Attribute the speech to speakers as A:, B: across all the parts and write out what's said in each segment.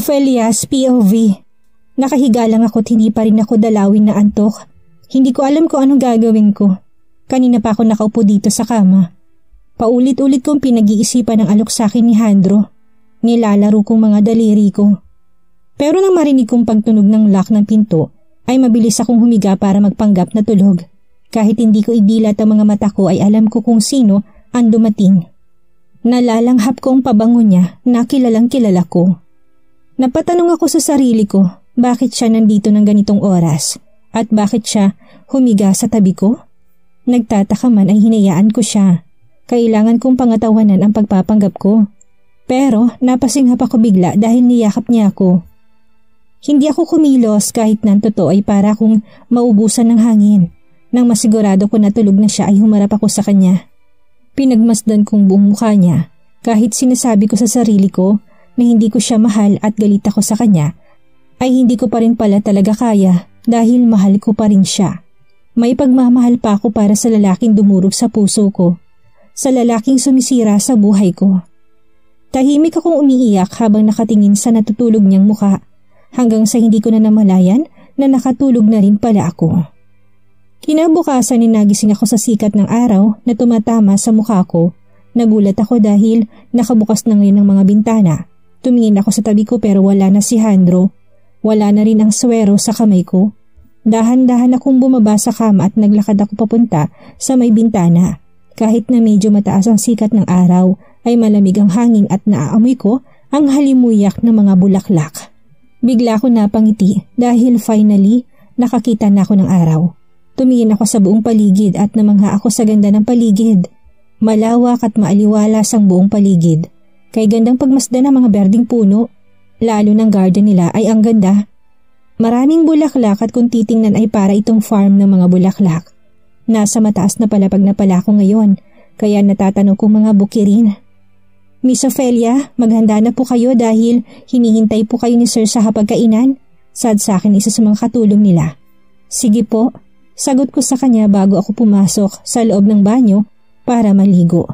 A: Ophelia's POV. Nakahiga lang ako't hindi pa rin ako dalawin na antok. Hindi ko alam kung anong gagawin ko. Kanina pa ako nakaupo dito sa kama. Paulit-ulit kong pinag-iisipan ang alok sa akin ni Handro. Nilalaro kong mga daliri ko. Pero nang marinig kong pagtunog ng lock ng pinto, ay mabilis akong humiga para magpanggap na tulog. Kahit hindi ko idilat ang mga mata ko ay alam ko kung sino ang dumating. Nalalanghap ko ang pabango niya na kilalang kilala ko. Napatanong ako sa sarili ko, bakit siya nandito ng ganitong oras at bakit siya humiga sa tabi ko? Nagtataka man ay hinayaan ko siya. Kailangan kong pangatawanan ang pagpapanggap ko. Pero napasinghap ako bigla dahil niyakap niya ako. Hindi ako kumilos kahit nang totoo ay para akong maubusan ng hangin. Nang masigurado ko na tulog na siya ay humarap ako sa kanya. Pinagmasdan kong buong mukha niya kahit sinasabi ko sa sarili ko na hindi ko siya mahal at galit ako sa kanya, ay hindi ko pa rin pala talaga kaya dahil mahal ko pa rin siya. May pagmamahal pa ako para sa lalaking dumurog sa puso ko, sa lalaking sumisira sa buhay ko. Tahimik akong umiiyak habang nakatingin sa natutulog niyang mukha, hanggang sa hindi ko na namalayan na nakatulog na rin pala ako. Kinabukasan nagising ako sa sikat ng araw na tumatama sa mukha ko. Nagulat ako dahil nakabukas na ngayon ang mga bintana. Tumingin ako sa tabi ko pero wala na si Handro. Wala na rin ang swero sa kamay ko. Dahan-dahan akong bumaba sa kama at naglakad ako papunta sa may bintana. Kahit na medyo mataas ang sikat ng araw, ay malamig ang hangin at naaamoy ko ang halimuyak ng mga bulaklak. Bigla ako napangiti dahil finally nakakita na ako ng araw. Tumingin ako sa buong paligid at namangha ako sa ganda ng paligid. Malawak at maaliwalas ang buong paligid. Kay gandang pagmasdan ng mga berdeng puno, lalo ng garden nila ay ang ganda. Maraming bulaklak at kung titingnan ay para itong farm ng mga bulaklak. Nasa mataas na palapag na pala ako ngayon, kaya natatanong kong mga bukirin. Miss Ophelia, maghanda na po kayo dahil hinihintay po kayo ni Sir sa hapagkainan. Sad sa akin isa sa mga katulong nila. Sige po, sagot ko sa kanya bago ako pumasok sa loob ng banyo para maligo.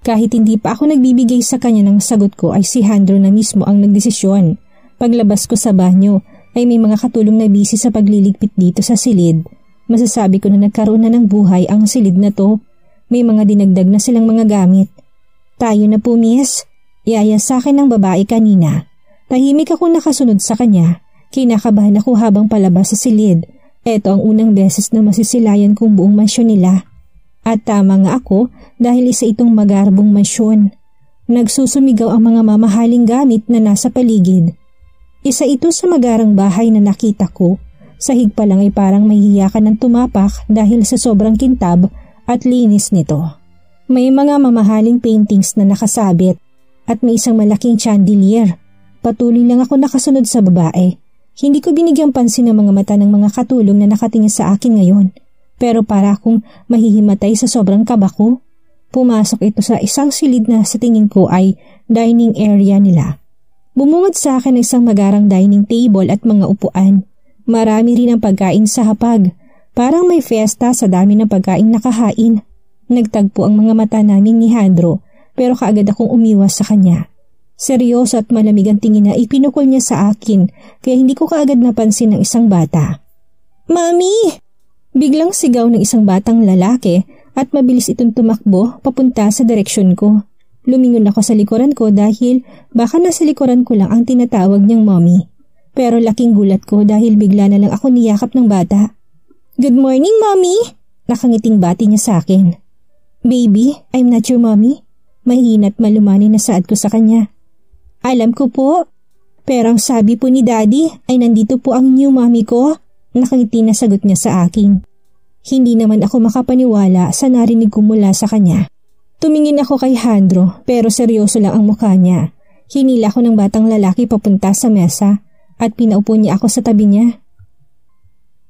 A: Kahit hindi pa ako nagbibigay sa kanya ng sagot ko ay si Handro na mismo ang nagdesisyon. Paglabas ko sa banyo ay may mga katulong na busy sa pagliligpit dito sa silid. Masasabi ko na nagkaroon na ng buhay ang silid na to. May mga dinagdag na silang mga gamit. Tayo na po, miss. Yaya sa akin ng babae kanina. Tahimik ako nakasunod sa kanya. Kinakabahan ako habang palabas sa silid. Ito ang unang beses na masisilayan kong buong mansyon nila. At tama nga ako dahil isa itong magarbong mansyon. Nagsusumigaw ang mga mamahaling gamit na nasa paligid. Isa ito sa magarang bahay na nakita ko. Sahig pa lang ay parang mahihiyakan ng tumapak dahil sa sobrang kintab at linis nito. May mga mamahaling paintings na nakasabit at may isang malaking chandelier. Patuloy lang ako nakasunod sa babae. Hindi ko binigyang pansin ang mga mata ng mga katulong na nakatingin sa akin ngayon. Pero para akong mahihimatay sa sobrang kaba ko. Pumasok ito sa isang silid na sa tingin ko ay dining area nila. Bumungad sa akin isang magarang dining table at mga upuan. Marami rin ang pagkain sa hapag. Parang may fiesta sa dami ng pagkain nakahain. Nagtagpo ang mga mata namin ni Handro pero kaagad akong umiwas sa kanya. Seryoso at malamig ang tingin na ipinukol niya sa akin kaya hindi ko kaagad napansin ng isang bata. Mami! Biglang sigaw ng isang batang lalaki at mabilis itong tumakbo papunta sa direksyon ko. Lumingon ako sa likuran ko dahil baka nasa likuran ko lang ang tinatawag niyang mommy. Pero laking gulat ko dahil bigla na lang ako niyakap ng bata. Good morning, mommy! Nakangiting bati niya sa akin. Baby, I'm not your mommy. Mahina at malumani na saad ko sa kanya. Alam ko po. Pero ang sabi po ni daddy ay nandito po ang new mommy ko. Nakangiti na sagot niya sa akin. Hindi naman ako makapaniwala sa narinig ko mula sa kanya. Tumingin ako kay Handro pero seryoso lang ang mukha niya. Hinila ko ng batang lalaki papunta sa mesa at pinaupo niya ako sa tabi niya.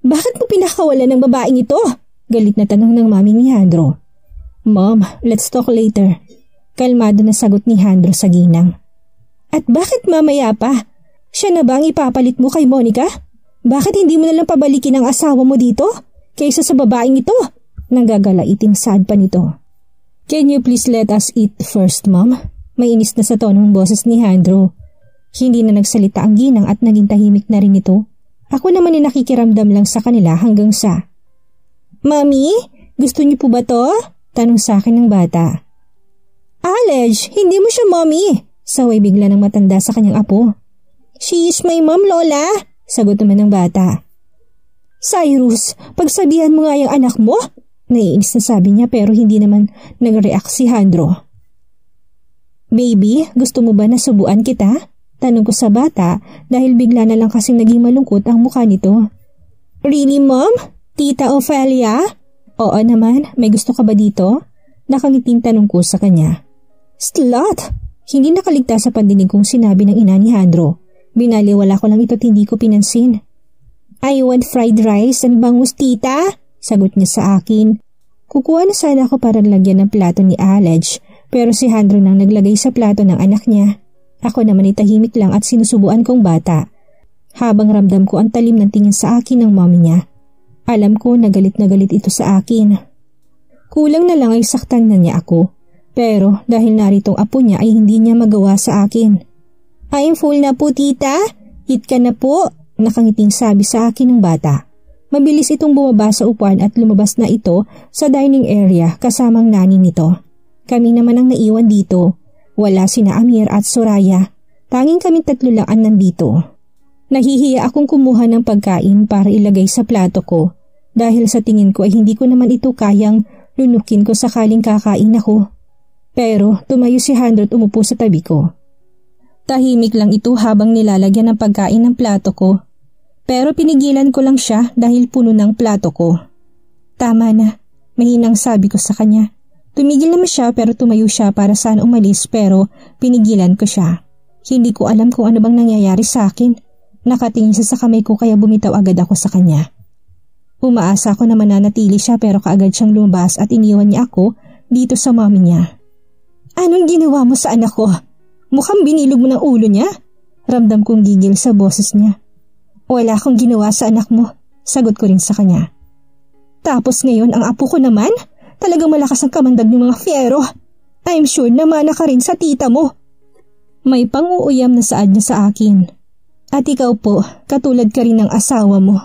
A: Bakit mo pinakawalan ng babaeng ito? Galit na tanong ng mami ni Handro. Mom, let's talk later. Kalmado na sagot ni Handro sa ginang. At bakit mamaya pa? Siya na ba ang ipapalit mo kay Monica? Bakit hindi mo nalang pabalikin ang asawa mo dito? Kaysa sa babaeng ito? Nanggagala-iting sad pa nito. Can you please let us eat first, Mom? Mainis na sa tonong boses ni Handro. Hindi na nagsalita ang ginang at naging tahimik na rin ito. Ako naman ay nakikiramdam lang sa kanila hanggang sa, "Mami, gusto niyo po ba to?" Tanong sa akin ng bata. "Alej, hindi mo siya mommy," saway bigla ng matanda sa kanyang apo. "She is my mom, Lola," sagot naman ng bata. "Cyrus, pagsabihan mo nga yung anak mo," naiinis na sabi niya pero hindi naman nag-react si Jandro. "Baby, gusto mo ba na subuan kita?" Tanong ko sa bata dahil bigla na lang kasing naging malungkot ang mukha nito. "Really, Mom? Tita Ophelia?" "Oo naman, may gusto ka ba dito?" Nakangiting tanong ko sa kanya. "Slut!" Hindi nakaligtas sa pandinig kong sinabi ng ina ni Jandro. Binaliwala ko lang ito at hindi ko pinansin. "I want fried rice and bangus, tita," sagot niya sa akin. Kukuha na sana ako para lagyan ng plato ni Alej pero si Jandro nang naglagay sa plato ng anak niya. Ako naman ay tahimik lang at sinusubuan kong bata. Habang ramdam ko ang talim ng tingin sa akin ng mommy niya. Alam ko na galit ito sa akin. Kulang na lang ay saktan na niya ako. Pero dahil naritong apo niya ay hindi niya magawa sa akin. "I'm full na po, tita. Eat ka na po," nakangiting sabi sa akin ng bata. Mabilis itong bumaba sa upuan at lumabas na ito sa dining area kasamang nani nito. Kami naman ang naiwan dito. Wala sina Amir at Soraya. Tanging kami tatlo lang ang nandito. Nahihiya akong kumuha ng pagkain para ilagay sa plato ko dahil sa tingin ko ay hindi ko naman ito kayang lunukin ko sakaling kakain ako. Pero tumayo si Jandro at umupo sa tabi ko. Tahimik lang ito habang nilalagyan ng pagkain ng plato ko. Pero pinigilan ko lang siya dahil puno ng plato ko. "Tama na," mahinang sabi ko sa kanya. Tumigil naman siya pero tumayo siya para saan umalis pero pinigilan ko siya. Hindi ko alam kung ano bang nangyayari sa akin. Nakatingin siya sa kamay ko kaya bumitaw agad ako sa kanya. Umaasa ako na mananatili siya pero kaagad siyang lumabas at iniwan niya ako dito sa mommy niya. "Anong ginawa mo sa anak ko? Mukhang binilog mo ng ulo niya." Ramdam kong gigil sa boses niya. "Wala akong ginawa sa anak mo," sagot ko rin sa kanya. "Tapos ngayon ang apo ko naman? Talagang malakas ang kamandag ng mga fiero. I'm sure namana ka rin sa tita mo." May pang-uuyam na saad niya sa akin. "At ikaw po, katulad ka rin ng asawa mo.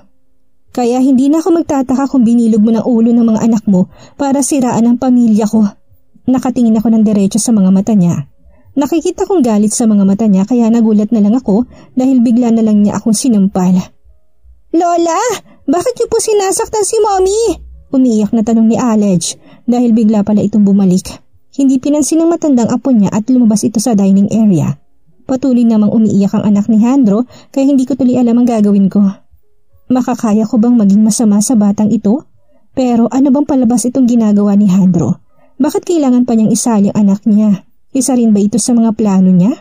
A: Kaya hindi na ako magtataka kung binilog mo ng ulo ng mga anak mo para siraan ang pamilya ko." Nakatingin ako ng diretso sa mga mata niya. Nakikita kong galit sa mga mata niya kaya nagulat na lang ako dahil bigla na lang niya akong sinampal. "Lola, bakit niyo po sinasaktan si mommy?" Umiiyak na tanong ni Alej dahil bigla pala itong bumalik. Hindi pinansin ng matandang apo niya at lumabas ito sa dining area. Patuloy namang umiiyak ang anak ni Jandro kaya hindi ko tuloy alam ang gagawin ko. Makakaya ko bang maging masama sa batang ito? Pero ano bang palabas itong ginagawa ni Jandro? Bakit kailangan pa niyang isali ang anak niya? Isa rin ba ito sa mga plano niya?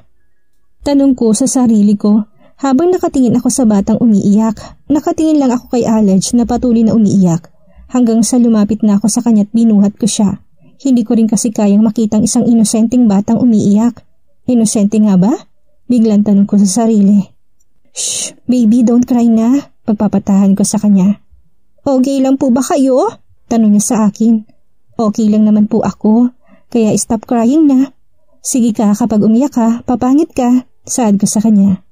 A: Tanong ko sa sarili ko habang nakatingin ako sa batang umiiyak. Nakatingin lang ako kay Alej na patuloy na umiiyak. Hanggang sa lumapit na ako sa kanya at binuhat ko siya. Hindi ko rin kasi kayang makitang isang inosenteng batang umiiyak. Inosente nga ba? Biglang tanong ko sa sarili. "Shh, baby, don't cry na." Pagpapatahan ko sa kanya. "Okay lang po ba kayo?" Tanong niya sa akin. "Okay lang naman po ako, kaya stop crying na. Sige ka, kapag umiyak ka, papangit ka." Saad ko sa kanya.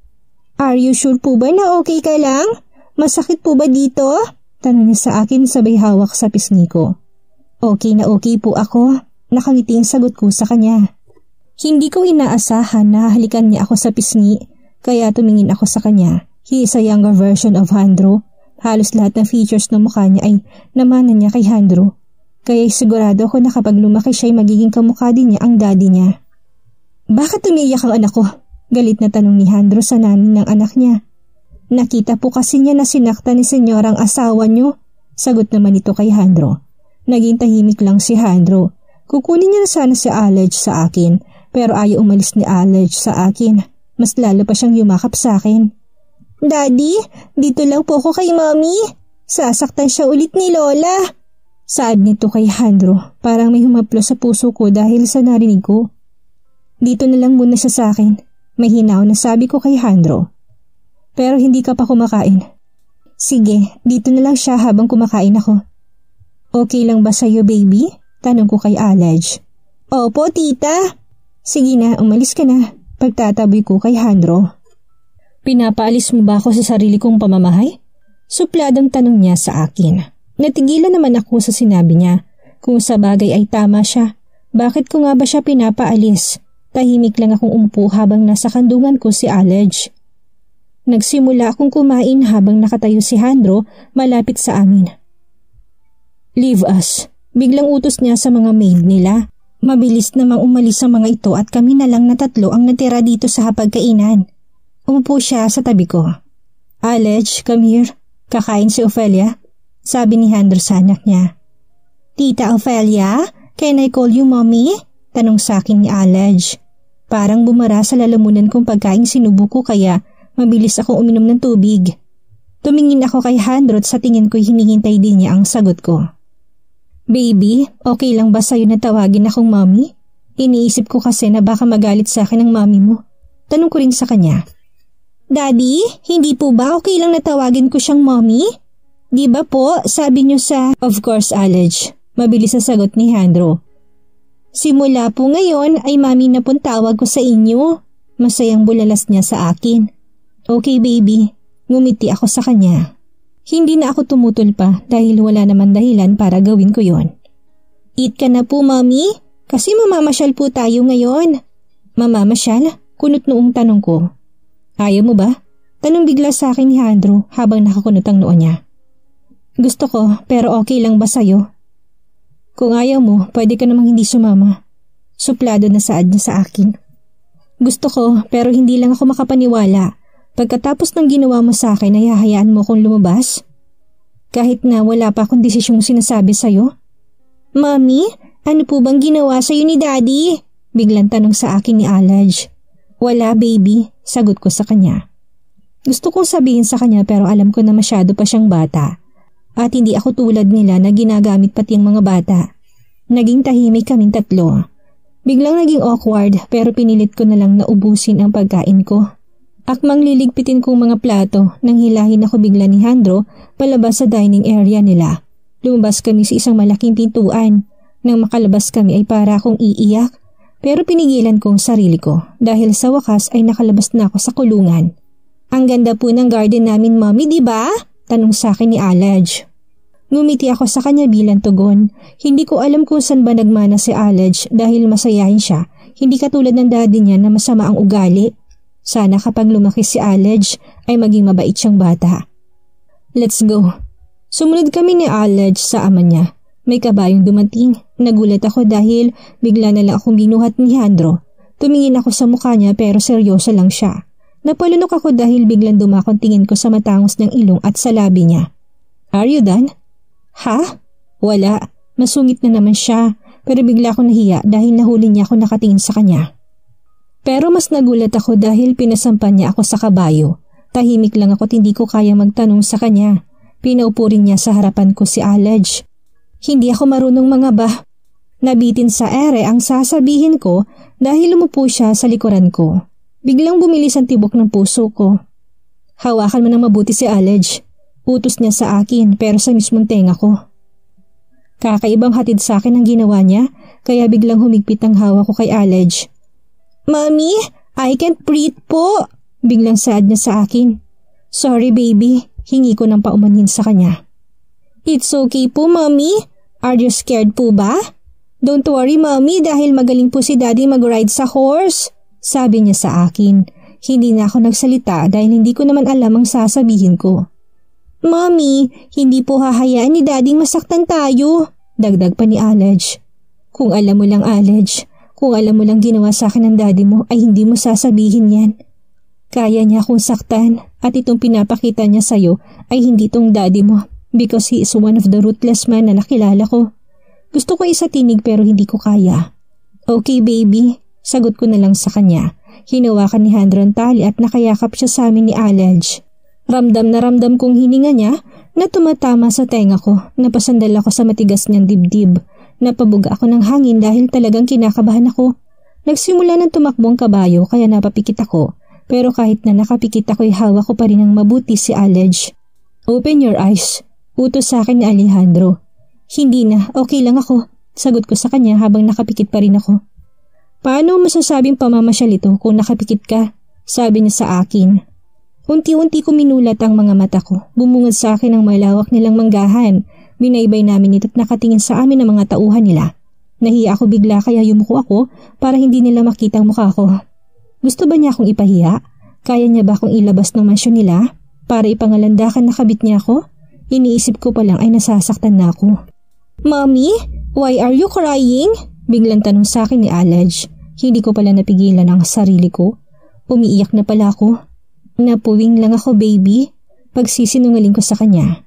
A: "Are you sure po ba na okay ka lang? Masakit po ba dito?" Tanong niya sa akin sabay hawak sa pisngi ko. Okay na okay po ako. Nakangiting sagot ko sa kanya. Hindi ko inaasahan na halikan niya ako sa pisngi, kaya tumingin ako sa kanya. He is a younger version of Jandro. Halos lahat ng features ng mukha niya ay namana niya kay Jandro. Kaya sigurado ako na kapag lumaki siya ay magiging kamukha din niya ang daddy niya. "Bakit umiiyak ang anak ko?" Galit na tanong ni Jandro sa nanay ng anak niya. "Nakita po kasi niya na sinaktan ni senyorang asawa niyo." Sagot naman ito kay Jandro. Naging tahimik lang si Jandro. Kukunin niya na sana si Alej sa akin, pero ayaw umalis ni Alej sa akin. Mas lalo pa siyang yumakap sa akin. "Daddy, dito lang po ako kay mommy. Sasaktan siya ulit ni Lola." Saad nito kay Jandro. Parang may humaplo sa puso ko dahil sa narinig ko. "Dito na lang muna siya sa akin." Mahinaw na sabi ko kay Jandro. "Pero hindi ka pa kumakain." "Sige, dito na lang siya habang kumakain ako." "Okay lang ba sa'yo, baby?" Tanong ko kay Alej. "Opo, tita." "Sige na, umalis ka na." Pagtataboy ko kay Jandro. Pinapaalis mo ba ako sa sarili kong pamamahay? Supladang tanong niya sa akin. Natigilan naman ako sa sinabi niya. Kung sa bagay ay tama siya, bakit ko nga ba siya pinapaalis? Tahimik lang akong umupo habang nasa kandungan ko si Alej. Nagsimula akong kumain habang nakatayo si Jandro malapit sa amin. Leave us. Biglang utos niya sa mga maid nila. Mabilis namang umalis ang mga ito at kami na lang na tatlo ang natira dito sa hapagkainan. Umupo siya sa tabi ko. Alej, come here. Kakain si Ophelia? Sabi ni Jandro sa anak niya. Tita Ophelia, can I call you mommy? Tanong sa akin ni Alej. Parang bumara sa lalamunan kong pagkaing sinubo ko kaya mabilis akong uminom ng tubig. Tumingin ako kay Jandro at sa tingin ko'y hinihintay din niya ang sagot ko. Baby, okay lang ba sa'yo na tawagin akong mommy? Iniisip ko kasi na baka magalit sa akin ang mommy mo. Tanong ko rin sa kanya. Daddy, hindi po ba okay lang natawagin ko siyang mommy? Di ba po, sabi niyo sa... Of course, Alej. Mabilis sa sagot ni Jandro. Simula po ngayon ay mami na pong tawag ko sa inyo. Masayang bulalas niya sa akin. Okay baby, ngumiti ako sa kanya. Hindi na ako tumutol pa dahil wala naman dahilan para gawin ko yon. Eat ka na po mami, kasi mamamasyal po tayo ngayon. Mamamasyal? Kunot noong tanong ko. Ayaw mo ba? Tanong bigla sa akin ni Jandro habang nakakunot ang noo niya. Gusto ko pero okay lang ba sa'yo? Kung ayaw mo, pwede ka namang hindi sumama. Suplado na saad niya sa akin. Gusto ko pero hindi lang ako makapaniwala. Pagkatapos ng ginawa mo sa akin ay hahayaan mo akong lumabas? Kahit na wala pa akong desisyong sinasabi sa'yo? Mami, ano po bang ginawa sa'yo ni Daddy? Biglang tanong sa akin ni Alej. Wala baby, sagot ko sa kanya. Gusto kong sabihin sa kanya pero alam ko na masyado pa siyang bata. At hindi ako tulad nila na ginagamit pati ang mga bata. Naging tahimik kaming tatlo. Biglang naging awkward pero pinilit ko na lang na ubusin ang pagkain ko. Akmang liligpitin kong mga plato nang hilahin ako bigla ni Jandro palabas sa dining area nila. Lumabas kami sa isang malaking pintuan. Nang makalabas kami ay para akong iiyak. Pero pinigilan kong sarili ko dahil sa wakas ay nakalabas na ako sa kulungan. Ang ganda po ng garden namin, Mommy, di ba? Tanong sa akin ni Alej. Ngumiti ako sa kanya bilang tugon. Hindi ko alam kung saan ba nagmana si Alej dahil masayahin siya. Hindi katulad ng daddy niya na masama ang ugali. Sana kapag lumaki si Alej ay maging mabait siyang bata. Let's go. Sumunod kami ni Alej sa ama niya. May kabayong dumating. Nagulat ako dahil bigla na lang akong binuhat ni Jandro. Tumingin ako sa mukha niya pero seryoso lang siya. Napalunok ako dahil biglang dumakong tingin ko sa matangos ng ilong at sa labi niya. Are you done? Ha? Wala. Masungit na naman siya pero bigla akong nahiya dahil nahuli niya ako nakatingin sa kanya. Pero mas nagulat ako dahil pinasampan niya ako sa kabayo. Tahimik lang ako at hindi ko kaya magtanong sa kanya. Pinaupo rin niya sa harapan ko si Alej. Hindi ako marunong mangaba. Nabitin sa ere ang sasabihin ko dahil lumupo siya sa likuran ko. Biglang bumilis ang tibok ng puso ko. Hawakan mo ng mabuti si Alej. Utos niya sa akin pero sa mismong tenga ko. Kakaibang hatid sa akin ang ginawa niya kaya biglang humigpit ang hawak ko kay Alej. Mommy, I can't breathe po. Biglang saad niya sa akin. Sorry baby, hingi ko ng paumanhin sa kanya. It's okay po mommy. Are you scared po ba? Don't worry mommy dahil magaling po si daddy mag-ride sa horse. Sabi niya sa akin. Hindi na ako nagsalita dahil hindi ko naman alam ang sasabihin ko. Mommy, hindi po hahayaan ni daddy masaktan tayo. Dagdag pa ni Alej. Kung alam mo lang Alej, kung alam mo lang ginawa sa akin ng daddy mo ay hindi mo sasabihin yan. Kaya niya akong saktan at itong pinapakita niya sa'yo ay hindi itong daddy mo. Because he is one of the ruthless man na nakilala ko. Gusto ko isatinig pero hindi ko kaya. Okay baby, sagot ko na lang sa kanya. Hinawakan ni Jandro ang tali at nakayakap siya sa amin ni Alej. Ramdam na ramdam kong hininga niya na tumatama sa tenga ko. Napasandal ako sa matigas niyang dibdib. Napabuga ako ng hangin dahil talagang kinakabahan ako. Nagsimula ng tumakbong kabayo kaya napapikit ako. Pero kahit na nakapikit ako'y hawak ko pa rin ng mabuti si Alej. Open your eyes. Utos sa akin ni Alejandro. Hindi na, okay lang ako. Sagot ko sa kanya habang nakapikit pa rin ako. Paano masasabing pamamasyal ito kung nakapikit ka? Sabi niya sa akin. Unti-unti ko minulat ang mga mata ko. Bumungad sa akin ang malawak nilang manggahan. Binaybay namin ito't nakatingin sa amin ang mga tauhan nila. Nahiya ako bigla kaya yumuko ako para hindi nila makita ang mukha ko. Gusto ba niya akong ipahiya? Kaya niya ba akong ilabas ng mansyon nila? Para ipangalandakan na kabit niya ako? Iniisip ko pa lang ay nasasaktan na ako. Mommy, why are you crying? Biglang tanong sa akin ni Alej. Hindi ko pala napigilan ang sarili ko. Umiiyak na pala ako. Napuwing lang ako, baby. Pagsisinungaling ko sa kanya.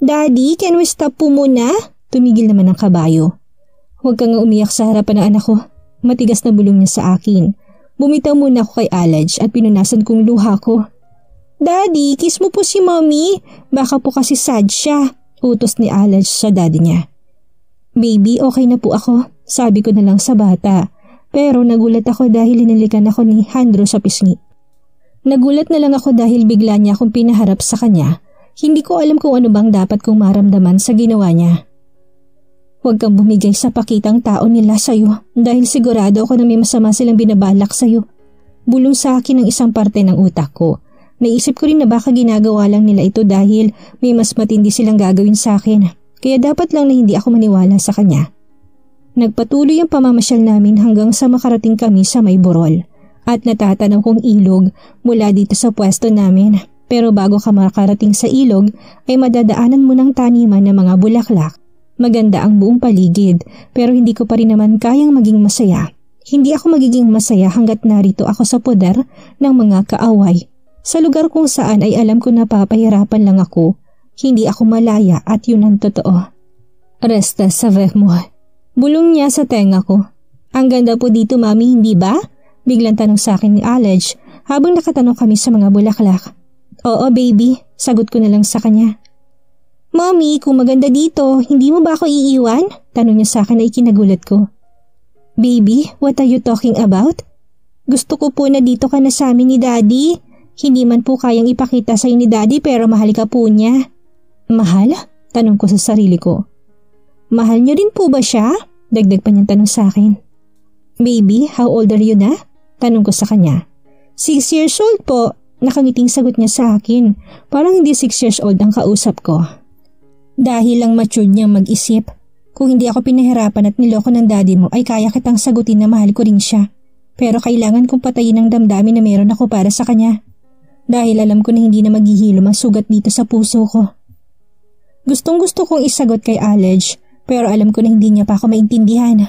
A: Daddy, can we stop po muna? Tumigil naman ang kabayo. Huwag kang umiyak sa harapan ng anak ko. Matigas na bulong niya sa akin. Bumitaw muna ako kay Alej at pinunasan kong luha ko. Daddy, kiss mo po si mommy. Baka po kasi sad siya. Utos ni Alej sa daddy niya. Baby, okay na po ako. Sabi ko na lang sa bata. Pero nagulat ako dahil linalikan ako ni Jandro sa pisngi. Nagulat na lang ako dahil bigla niya akong pinaharap sa kanya. Hindi ko alam kung ano bang dapat kong maramdaman sa ginawa niya. Huwag kang bumigay sa pakitang tao nila sa'yo dahil sigurado ako na may masama silang binabalak sa'yo. Bulong sa akin ang isang parte ng utak ko. Naisip ko rin na baka ginagawa lang nila ito dahil may mas matindi silang gagawin sa akin. Kaya dapat lang na hindi ako maniwala sa kanya. Nagpatuloy ang pamamasyal namin hanggang sa makarating kami sa may burol. At natatanaw kong ilog mula dito sa pwesto namin. Pero bago ka makarating sa ilog ay madadaanan mo ng taniman ng mga bulaklak. Maganda ang buong paligid pero hindi ko pa rin naman kayang maging masaya. Hindi ako magiging masaya hanggat narito ako sa poder ng mga kaaway. Sa lugar kung saan ay alam ko na papahirapan lang ako. Hindi ako malaya at yun ang totoo. Resta sa mo. Bulong niya sa tenga ko. Ang ganda po dito, mami, hindi ba? Biglang tanong sa akin ni Alej habang nakatanong kami sa mga bulaklak. Oo, baby. Sagot ko na lang sa kanya. Mommy, kung maganda dito, hindi mo ba ako iiwan? Tanong niya sa akin ay kinagulat ko. Baby, what are you talking about? Gusto ko po na dito ka na sa amin ni Daddy. Hindi man po kayang ipakita sa'yo ni Daddy pero mahal ka po niya. Mahal? Tanong ko sa sarili ko. Mahal niyo rin po ba siya? Dagdag pa niyang tanong sa akin. Baby, how old are you na? Tanong ko sa kanya. 6 years old po. Nakangiting sagot niya sa akin. Parang hindi 6 years old ang kausap ko. Dahil lang matured niyang mag-isip. Kung hindi ako pinahirapan at niloko ng daddy mo ay kaya kitang sagutin na mahal ko rin siya. Pero kailangan kong patayin ang damdamin na meron ako para sa kanya. Dahil alam ko na hindi na maghihilom ang sugat dito sa puso ko. Gustong gusto kong isagot kay Alej pero alam ko na hindi niya pa ako maintindihan.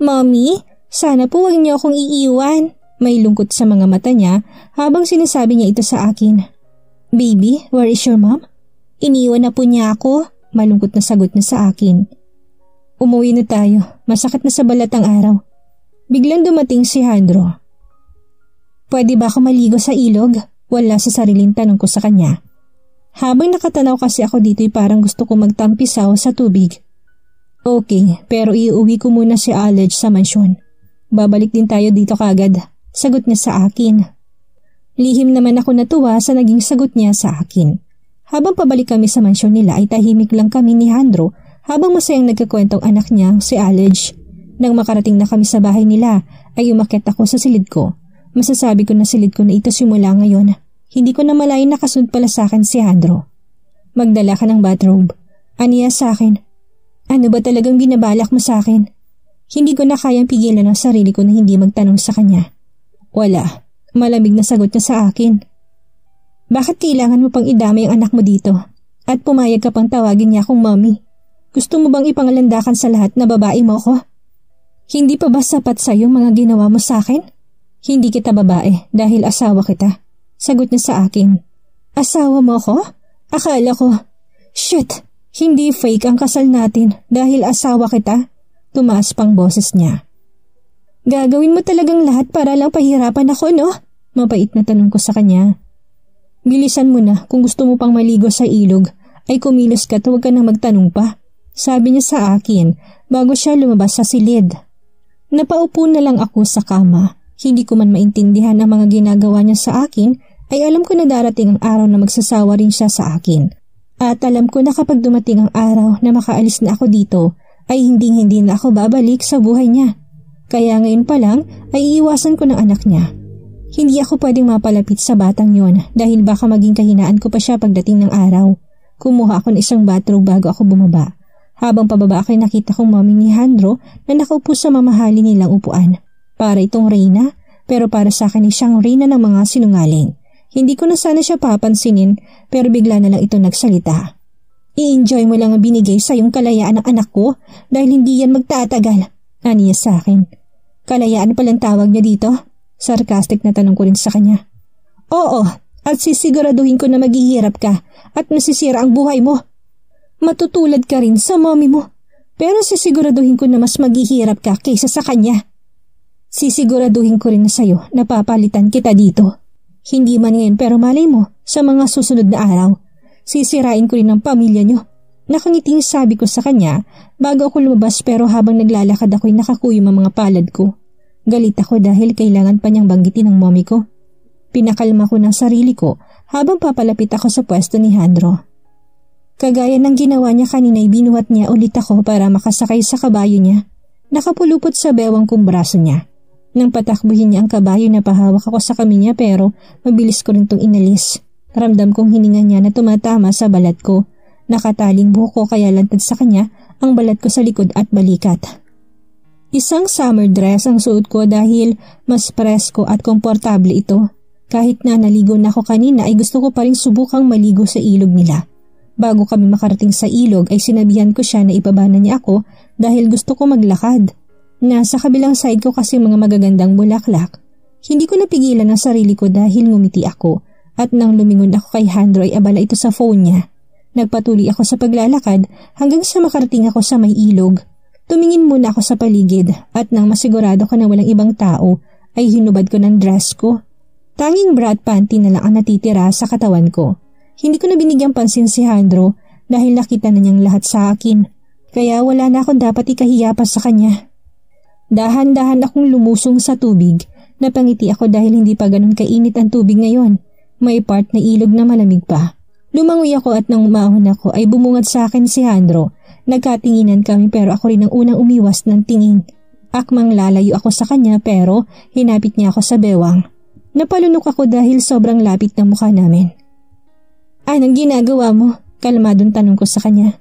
A: Mommy, sana po huwag niyo akong iiwan. May lungkot sa mga mata niya habang sinasabi niya ito sa akin. Baby, where is your mom? Iniwan na po niya ako. Malungkot na sagot niya sa akin. Umuwi na tayo. Masakit na sa balat ang araw. Biglang dumating si Jandro. Pwede ba ako maligo sa ilog? Wala sa sariling tanong ko sa kanya. Habang nakatanaw kasi ako dito'y parang gusto ko magtampisaw sa tubig. Okay, pero iuwi ko muna si Alej sa mansyon. Babalik din tayo dito kagad. Sagot niya sa akin. Lihim naman ako natuwa sa naging sagot niya sa akin. Habang pabalik kami sa mansyon nila ay tahimik lang kami ni Jandro habang masayang nagkakwentong anak niya si Alej. Nang makarating na kami sa bahay nila ay umakyat ako sa silid ko. Masasabi ko na silid ko na ito simula ngayon. Hindi ko na malayan nakasunod pala sa akin si Jandro. Magdala ka ng bathrobe. Aniya sa akin. Ano ba talagang binabalak mo sa akin? Hindi ko na kayang pigilan ang sarili ko na hindi magtanong sa kanya. Wala. Malamig na sagot niya sa akin. Bakit kailangan mo pang idamay ang anak mo dito? At pumayag ka pang tawagin niya akong mommy? Gusto mo bang ipangalandakan sa lahat na babae mo ko? Hindi pa ba sapat sa'yo mga ginawa mo sa akin? Hindi kita babae dahil asawa kita. Sagot niya sa akin. Asawa mo ko? Akala ko. Shit! Hindi fake ang kasal natin dahil asawa kita. Tumaas pang boses niya. Gagawin mo talagang lahat para lang pahirapan ako, no? Mapait na tanong ko sa kanya. Bilisan mo na, kung gusto mo pang maligo sa ilog, ay kumilos ka at huwag ka na magtanong pa. Sabi niya sa akin bago siya lumabas sa silid. Napaupo na lang ako sa kama. Hindi ko man maintindihan ang mga ginagawa niya sa akin, ay alam ko na darating ang araw na magsasawa rin siya sa akin. At alam ko na kapag dumating ang araw na makaalis na ako dito, ay hindi na ako babalik sa buhay niya. Kaya ngayon pa lang ay iiwasan ko ng anak niya. Hindi ako pwedeng mapalapit sa batang yon dahil baka maging kahinaan ko pa siya pagdating ng araw. Kumuha ako ng isang bathrobe bago ako bumaba. Habang pababa ako'y nakita kong mami ni Handro na nakaupo sa mamahalin nilang upuan. Para itong Reyna, pero para sa akin ay siyang Reyna ng mga sinungaling. Hindi ko na sana siya papansinin pero bigla na lang ito nagsalita. I-enjoy mo lang ang binigay sa iyong kalayaan ng anak ko dahil hindi yan magtatagal. Aniya sa akin. Kalayaan palang tawag niya dito? Sarcastic na tanong ko rin sa kanya. Oo, at sisiguraduhin ko na maghihirap ka at masisira ang buhay mo. Matutulad ka rin sa mommy mo, pero sisiguraduhin ko na mas maghihirap ka kaysa sa kanya. Sisiguraduhin ko rin na sa'yo na papalitan kita dito. Hindi man ngayon pero malay mo sa mga susunod na araw. Sisirain ko rin ang pamilya niyo. Nakangiting sabi ko sa kanya bago ako lumabas pero habang naglalakad ako'y nakakuyom ang mga palad ko. Galit ako dahil kailangan pa niyang banggitin ang mommy ko. Pinakalma ko ng sarili ko habang papalapit ako sa pwesto ni Handro. Kagaya ng ginawa niya kanina ay binuhat niya ulit ako para makasakay sa kabayo niya. Nakapulupot sa bewang kong braso niya. Nang patakbuhin niya ang kabayo na pahawak ako sa kami niya pero mabilis ko rin itong inalis. Ramdam kong hininga niya na tumatama sa balat ko. Nakataling buhok ko kaya lantad sa kanya ang balat ko sa likod at balikat. Isang summer dress ang suot ko dahil mas presko at komportable ito. Kahit na naligo na ako kanina ay gusto ko pa rin subukang maligo sa ilog nila. Bago kami makarating sa ilog ay sinabihan ko siya na ibaba na niya ako dahil gusto ko maglakad. Nasa kabilang side ko kasi mga magagandang bulaklak. Hindi ko napigilan ang sarili ko dahil ngumiti ako at nang lumingon ako kay Handro ay abala ito sa phone niya. Nagpatuloy ako sa paglalakad hanggang sa makarating ako sa may ilog. Tumingin muna ako sa paligid at nang masigurado ko na walang ibang tao ay hinubad ko ng dress ko. Tanging bra at panty na lang ang natitira sa katawan ko. Hindi ko na binigyang pansin si Handro dahil nakita na niyang lahat sa akin. Kaya wala na akong dapat ikahiya pa sa kanya. Dahan-dahan akong lumusong sa tubig. Napangiti ako dahil hindi pa ganun kainit ang tubig ngayon. May part na ilog na malamig pa. Lumangoy ako at nang umahon ako ay bumungad sa akin si Handro. Nagkatinginan kami pero ako rin ang unang umiwas ng tingin. Akmang lalayo ako sa kanya pero hinapit niya ako sa bewang. Napalunok ako dahil sobrang lapit ng mukha namin. Anong ginagawa mo? Kalmadong tanong ko sa kanya.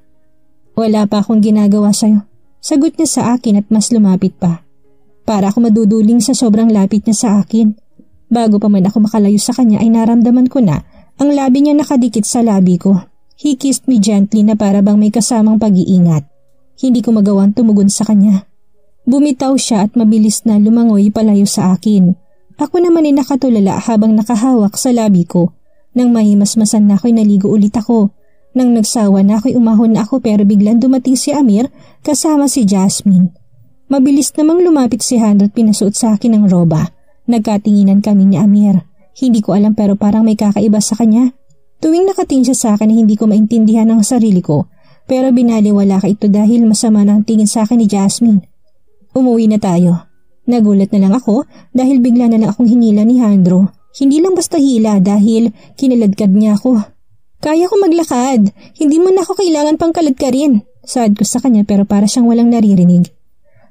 A: Wala pa akong ginagawa sa'yo. Sagot niya sa akin at mas lumapit pa. Para ako maduduling sa sobrang lapit niya sa akin. Bago pa man ako makalayo sa kanya ay naramdaman ko na ang labi niya nakadikit sa labi ko. He kissed me gently na para bang may kasamang pag-iingat. Hindi ko magawang tumugon sa kanya. Bumitaw siya at mabilis na lumangoy palayo sa akin. Ako naman ay nakatulala habang nakahawak sa labi ko. Nang mahimasmasan na ako'y naligo ulit ako. Nang nagsawa na ako'y umahon na ako pero biglang dumating si Amir kasama si Jasmine. Mabilis namang lumapit si Handro at pinasuot sa akin ng roba. Nagkatinginan kami ni Amir. Hindi ko alam pero parang may kakaiba sa kanya. Tuwing nakatingin siya sa akin hindi ko maintindihan ang sarili ko pero binaliwala ka ito dahil masama na ang tingin sa akin ni Jasmine. Umuwi na tayo. Nagulat na lang ako dahil bigla na lang akong hinila ni Handro. Hindi lang basta hila dahil kinaladkad niya ako. Kaya ko maglakad. Hindi mo na ako kailangan pang kaladkarin. Saad ko sa kanya pero para siyang walang naririnig.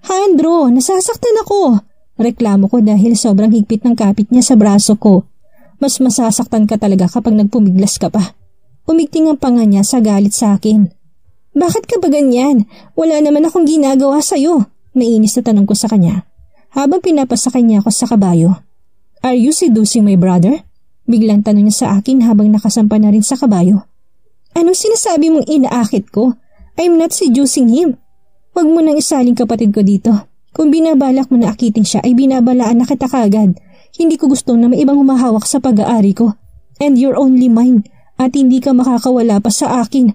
A: Handro, nasasaktan ako. Reklamo ko dahil sobrang higpit ng kapit niya sa braso ko. Mas masasaktan ka talaga kapag nagpumiglas ka pa. Umigting ang panga niya sa galit sa akin. Bakit ka ba ganyan? Wala naman akong ginagawa sa'yo. Nainis na tanong ko sa kanya. Habang pinapasakay niya ako sa kabayo. Are you seducing my brother? Biglang tanong niya sa akin habang nakasampa na rin sa kabayo. Anong sinasabi mong inaakit ko? I'm not seducing him. Huwag mo nang isaling kapatid ko dito. Kung binabalak mo na akitin siya ay binabalaan na kita kagad. Hindi ko gusto na may ibang humahawak sa pag-aari ko. And you're only mine. At hindi ka makakawala pa sa akin.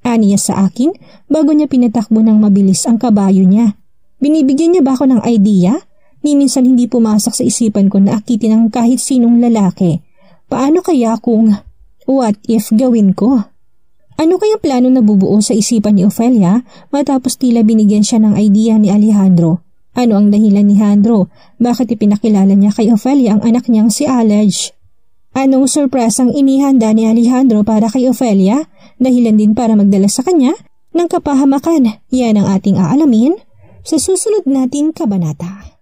A: Aniya sa akin bago niya pinatakbo ng mabilis ang kabayo niya. Binibigyan niya ba ako ng idea? Ni minsan hindi pumasok sa isipan ko na akitin ng kahit sinong lalaki. Paano kaya kung what if gawin ko? Ano kaya plano na bubuo sa isipan ni Ofelia matapos tila binigyan siya ng idea ni Alejandro? Ano ang dahilan ni Handro? Bakit ipinakilala niya kay Ofelia ang anak niyang si Alej? Anong sorpresang inihanda ni Alejandro para kay Ofelia? Dahilan din para magdala sa kanya ng kapahamakan. Yan ang ating aalamin sa susunod nating kabanata.